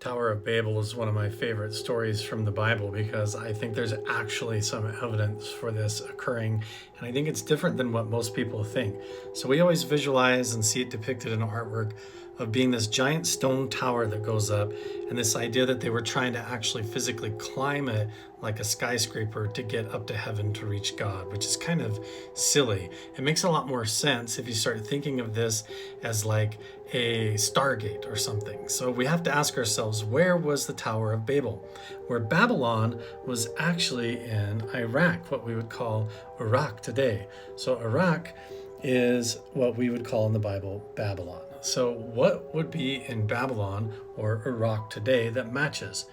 Tower of Babel is one of my favorite stories from the Bible because I think there's actually some evidence for this occurring, and I think it's different than what most people think. So we always visualize and see it depicted in artwork of being this giant stone tower that goes up, and this idea that they were trying to actually physically climb it like a skyscraper to get up to heaven to reach God, which is kind of silly. It makes a lot more sense if you start thinking of this as like a Stargate or something. So we have to ask ourselves, where was the Tower of Babel? Where Babylon was actually in Iraq, what we would call Iraq today. So Iraq is what we would call in the Bible Babylon. So what would be in Babylon or Iraq today that matches?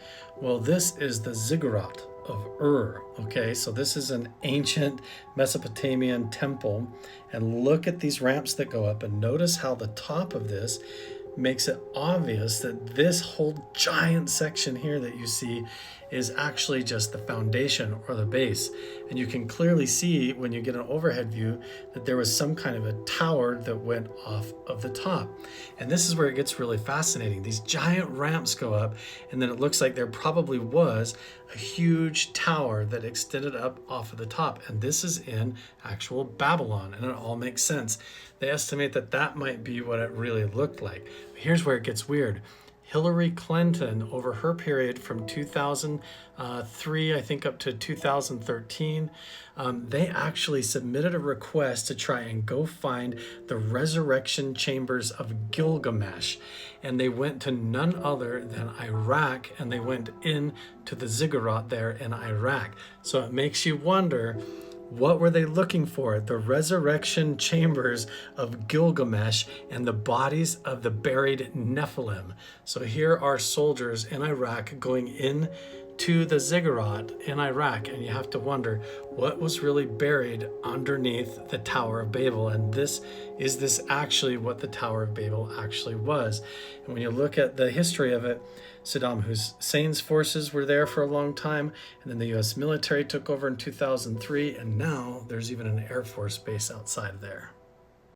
Well, this is the ziggurat of Ur. Okay, so this is an ancient Mesopotamian temple, and look at these ramps that go up, and notice how the top of this makes it obvious that this whole giant section here that you see is actually just the foundation or the base. And you can clearly see when you get an overhead view that there was some kind of a tower that went off of the top. And this is where it gets really fascinating. These giant ramps go up, and then it looks like there probably was a huge tower that extended up off of the top. And this is in actual Babylon, and it all makes sense. They estimate that that might be what it really looked like. But here's where it gets weird. Hillary Clinton, over her period from 2003, I think, up to 2013, they actually submitted a request to try and go find the resurrection chambers of Gilgamesh. And they went to none other than Iraq, and they went into the ziggurat there in Iraq. So it makes you wonder, what were they looking for? The resurrection chambers of Gilgamesh and the bodies of the buried Nephilim. So here are soldiers in Iraq going in to the ziggurat in Iraq, and you have to wonder what was really buried underneath the Tower of Babel. And is this actually what the Tower of Babel actually was? And when you look at the history of it, Saddam Hussein's forces were there for a long time, and then the US military took over in 2003, and now there's even an Air Force base outside of there.